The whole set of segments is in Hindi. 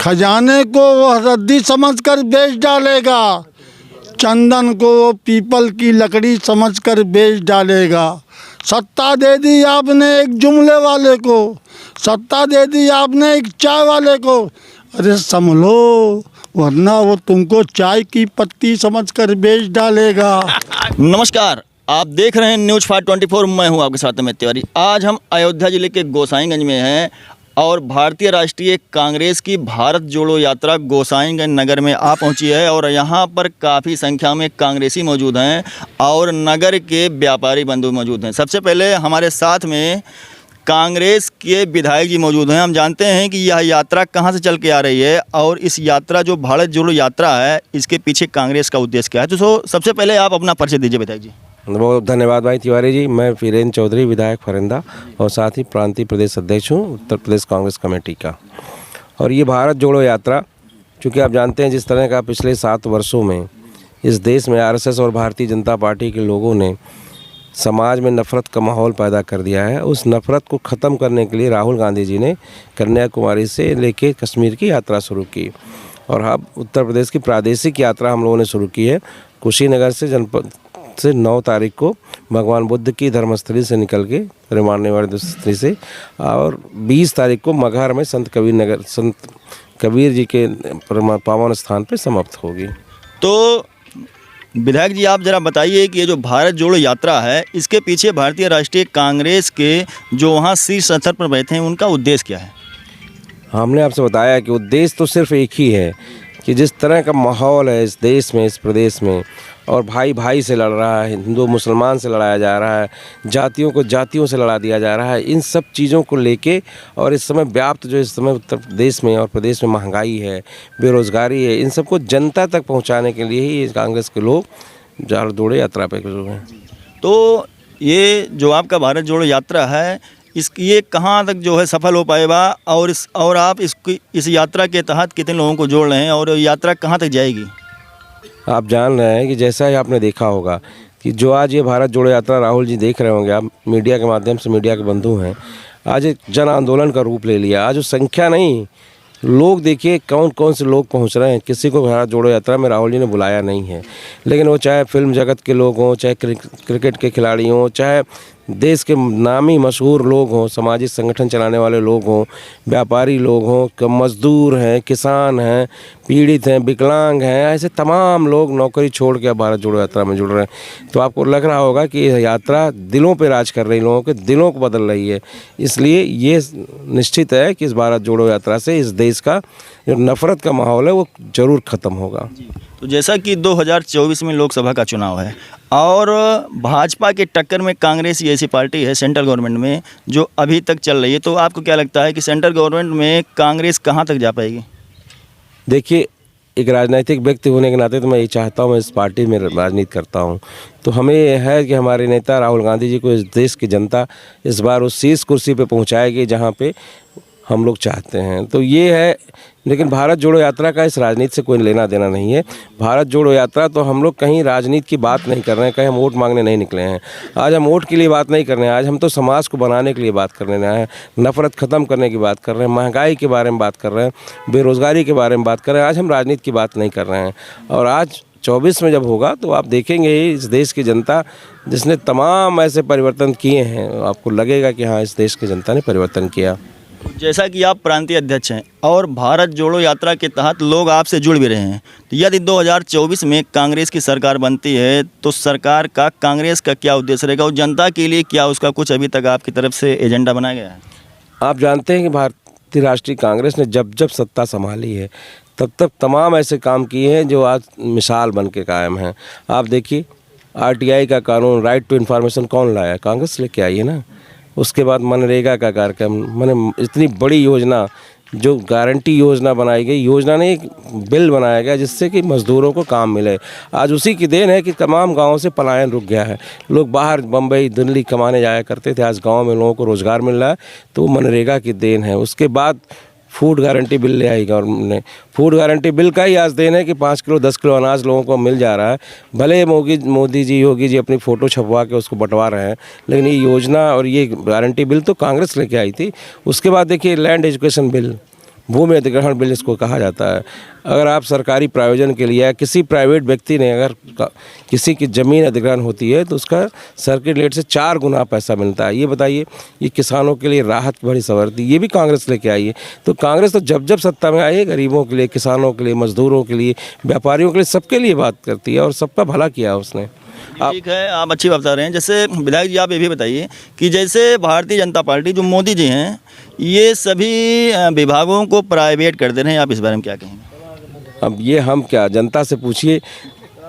खजाने को वो रद्दी समझकर बेच डालेगा, चंदन को वो पीपल की लकड़ी समझकर बेच डालेगा। सत्ता दे दी आपने एक जुमले वाले को, सत्ता दे दी आपने एक चाय वाले को, अरे संभलो वरना वो तुमको चाय की पत्ती समझकर बेच डालेगा। नमस्कार, आप देख रहे हैं न्यूज़ 524। मैं हूं आपके साथ अमित तिवारी। आज हम अयोध्या जिले के गोसाईगंज में हैं और भारतीय राष्ट्रीय कांग्रेस की भारत जोड़ो यात्रा गोसाईगंज नगर में आ पहुंची है और यहां पर काफ़ी संख्या में कांग्रेसी मौजूद हैं और नगर के व्यापारी बंधु मौजूद हैं। सबसे पहले हमारे साथ में कांग्रेस के विधायक जी मौजूद हैं। हम जानते हैं कि यह यात्रा कहां से चल के आ रही है और इस यात्रा जो भारत जोड़ो यात्रा है इसके पीछे कांग्रेस का उद्देश्य क्या है। तो सबसे पहले आप अपना परिचय दीजिए विधायक जी। बहुत धन्यवाद भाई तिवारी जी। मैं वीरेंद्र चौधरी, विधायक फरिंदा और साथ ही प्रांतीय प्रदेश अध्यक्ष हूँ उत्तर प्रदेश कांग्रेस कमेटी का। और ये भारत जोड़ो यात्रा, चूँकि आप जानते हैं जिस तरह का पिछले 7 वर्षों में इस देश में आरएसएस और भारतीय जनता पार्टी के लोगों ने समाज में नफ़रत का माहौल पैदा कर दिया है, उस नफ़रत को ख़त्म करने के लिए राहुल गांधी जी ने कन्याकुमारी से लेके कश्मीर की यात्रा शुरू की। और अब उत्तर प्रदेश की प्रादेशिक यात्रा हम लोगों ने शुरू की है। कुशीनगर से जनपद से 9 तारीख को भगवान बुद्ध की धर्मस्थली से निकल के रिमांडनिवारण स्थली से, और 20 तारीख को मगहर में संत कबीर जी के पावन स्थान पर समाप्त होगी। तो विधायक जी आप ज़रा बताइए कि ये जो भारत जोड़ो यात्रा है इसके पीछे भारतीय राष्ट्रीय कांग्रेस के जो वहाँ शीर्ष स्तर पर बैठे हैं उनका उद्देश्य क्या है। हमने आपसे बताया कि उद्देश्य तो सिर्फ एक ही है कि जिस तरह का माहौल है इस देश में, इस प्रदेश में, और भाई भाई से लड़ रहा है, हिंदू मुसलमान से लड़ाया जा रहा है, जातियों को जातियों से लड़ा दिया जा रहा है, इन सब चीज़ों को लेके, और इस समय व्याप्त जो इस समय उत्तर प्रदेश में और प्रदेश में महंगाई है, बेरोज़गारी है, इन सबको जनता तक पहुंचाने के लिए ही कांग्रेस के लोग भारत जोड़ो यात्रा पे शुरू हैं। तो ये जो आपका भारत जोड़ो यात्रा है ये कहाँ तक जो है सफल हो पाएगा और आप इस यात्रा के तहत कितने लोगों को जोड़ रहे हैं और यात्रा कहाँ तक जाएगी। आप जान रहे हैं कि जैसा ही आपने देखा होगा कि जो आज ये भारत जोड़ो यात्रा राहुल जी देख रहे होंगे आप मीडिया के माध्यम से, मीडिया के बंधु हैं, आज एक जन आंदोलन का रूप ले लिया। आज वो संख्या नहीं, लोग देखिए कौन कौन से लोग पहुंच रहे हैं। किसी को भारत जोड़ो यात्रा में राहुल जी ने बुलाया नहीं है, लेकिन वो चाहे फिल्म जगत के लोग हों, चाहे क्रिकेट के खिलाड़ी हों, चाहे देश के नामी मशहूर लोग हों, सामाजिक संगठन चलाने वाले लोग हों, व्यापारी लोग हों, मजदूर हैं, किसान हैं, पीड़ित हैं, विकलांग हैं, ऐसे तमाम लोग नौकरी छोड़ के भारत जोड़ो यात्रा में जुड़ रहे हैं। तो आपको लग रहा होगा कि यह यात्रा दिलों पे राज कर रही, लोगों के दिलों को बदल रही है। इसलिए ये निश्चित है कि इस भारत जोड़ो यात्रा से इस देश का जो नफ़रत का माहौल है वो ज़रूर ख़त्म होगा। तो जैसा कि 2024 में लोकसभा का चुनाव है और भाजपा के टक्कर में कांग्रेस ही ऐसी पार्टी है सेंट्रल गवर्नमेंट में जो अभी तक चल रही है, तो आपको क्या लगता है कि सेंट्रल गवर्नमेंट में कांग्रेस कहां तक जा पाएगी। देखिए, एक राजनीतिक व्यक्ति होने के नाते तो मैं ये चाहता हूँ, मैं इस पार्टी में राजनीति करता हूँ, तो हमें यह है कि हमारे नेता राहुल गांधी जी को इस देश की जनता इस बार उस शीर्ष कुर्सी पे पहुँचाएगी जहाँ पे हम लोग चाहते हैं। तो ये है, लेकिन भारत जोड़ो यात्रा का इस राजनीति से कोई लेना देना नहीं है। भारत जोड़ो यात्रा तो हम लोग कहीं राजनीति की बात नहीं कर रहे हैं, कहीं हम वोट मांगने नहीं निकले हैं। आज हम वोट के लिए बात नहीं कर रहे हैं, आज हम तो समाज को बनाने के लिए बात करने आए हैं, नफ़रत ख़त्म करने की बात कर रहे हैं, महंगाई के बारे में बात कर रहे हैं, बेरोज़गारी के बारे में बात कर रहे हैं। आज हम राजनीति की बात नहीं कर रहे हैं। और आज 24 में जब होगा तो आप देखेंगे इस देश की जनता जिसने तमाम ऐसे परिवर्तन किए हैं, आपको लगेगा कि हाँ, इस देश की जनता ने परिवर्तन किया। जैसा कि आप प्रांतीय अध्यक्ष हैं और भारत जोड़ो यात्रा के तहत लोग आपसे जुड़ भी रहे हैं, तो यदि 2024 में कांग्रेस की सरकार बनती है तो सरकार का, कांग्रेस का क्या उद्देश्य रहेगा और जनता के लिए क्या उसका कुछ अभी तक आपकी तरफ से एजेंडा बनाया गया है। आप जानते हैं कि भारतीय राष्ट्रीय कांग्रेस ने जब जब सत्ता संभाली है तब तब तमाम ऐसे काम किए हैं जो आज मिसाल बन के कायम हैं। आप देखिए, RTI का कानून, राइट टू इन्फॉर्मेशन कौन लाया? कांग्रेस लेके आई है ना। उसके बाद मनरेगा का कार्यक्रम, मैंने इतनी बड़ी योजना जो गारंटी योजना बनाई गई, योजना ने एक बिल बनाया गया जिससे कि मज़दूरों को काम मिले। आज उसी की देन है कि तमाम गाँव से पलायन रुक गया है। लोग बाहर बम्बई दिल्ली कमाने जाया करते थे, आज गाँव में लोगों को रोज़गार मिल रहा है, तो मनरेगा की देन है। उसके बाद फूड गारंटी बिल ले आई गवर्नमेंट ने। फूड गारंटी बिल का ही आज देन है कि 5 किलो 10 किलो अनाज लोगों को मिल जा रहा है। भले मोदी जी योगी जी अपनी फ़ोटो छपवा के उसको बंटवा रहे हैं, लेकिन ये योजना और ये गारंटी बिल तो कांग्रेस लेके आई थी। उसके बाद देखिए लैंड एजुकेशन बिल, भूमि अधिग्रहण बिल जिसको कहा जाता है। अगर आप सरकारी प्रयोजन के लिए या किसी प्राइवेट व्यक्ति ने अगर किसी की ज़मीन अधिग्रहण होती है तो उसका सर्किट रेट से 4 गुना पैसा मिलता है। ये बताइए, ये किसानों के लिए राहत बड़ी सवर थी, ये भी कांग्रेस लेके आई है। तो कांग्रेस तो जब जब सत्ता में आई है गरीबों के लिए, किसानों के लिए, मजदूरों के लिए, व्यापारियों के लिए, सबके लिए बात करती है और सबका भला किया उसने। ठीक है, आप अच्छी बात बता रहे हैं। जैसे विधायक जी आप ये भी बताइए कि जैसे भारतीय जनता पार्टी जो मोदी जी हैं ये सभी विभागों को प्राइवेट कर दे रहे हैं, आप इस बारे में क्या कहेंगे? अब ये हम क्या, जनता से पूछिए।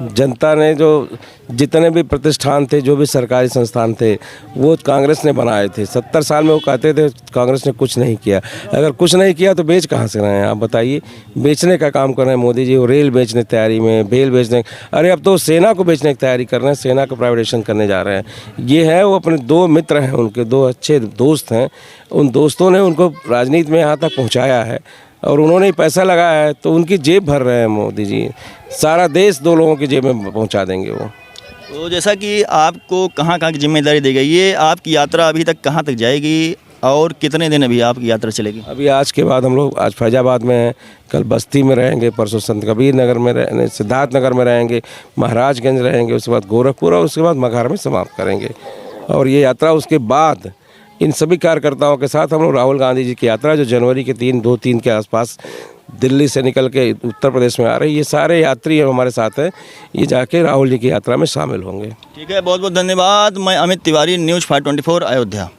जनता ने जो जितने भी प्रतिष्ठान थे, जो भी सरकारी संस्थान थे, वो कांग्रेस ने बनाए थे। 70 साल में वो कहते थे कांग्रेस ने कुछ नहीं किया। अगर कुछ नहीं किया तो बेच कहाँ से रहे हैं आप बताइए? बेचने का काम कर रहे हैं मोदी जी। वो रेल बेचने की तैयारी में, बेल बेचने, अरे अब तो सेना को बेचने की तैयारी कर रहे हैं, सेना को प्राइवेटाइजेशन करने जा रहे हैं। ये है, वो अपने 2 मित्र हैं, उनके 2 अच्छे दोस्त हैं, उन दोस्तों ने उनको राजनीति में यहाँ तक पहुँचाया है और उन्होंने ही पैसा लगाया है, तो उनकी जेब भर रहे हैं मोदी जी। सारा देश 2 लोगों की जेब में पहुंचा देंगे वो। तो जैसा कि आपको कहाँ कहाँ की जिम्मेदारी दी गई है, आपकी यात्रा अभी तक कहाँ तक जाएगी और कितने दिन अभी आपकी यात्रा चलेगी? अभी आज के बाद हम लोग आज फैजाबाद में हैं, कल बस्ती में रहेंगे, परसों संत कबीर नगर में रहेंगे, सिद्धार्थ नगर में रहेंगे, महाराजगंज रहेंगे, उसके बाद गोरखपुर और उसके बाद मगहर में समाप्त करेंगे। और ये यात्रा उसके बाद इन सभी कार्यकर्ताओं के साथ हम लोग राहुल गांधी जी की यात्रा जो जनवरी के 2-3 के आसपास दिल्ली से निकल के उत्तर प्रदेश में आ रही है, ये सारे यात्री हमारे साथ हैं, ये जाके राहुल जी की यात्रा में शामिल होंगे। ठीक है, बहुत बहुत धन्यवाद। मैं अमित तिवारी, न्यूज़ 524 अयोध्या।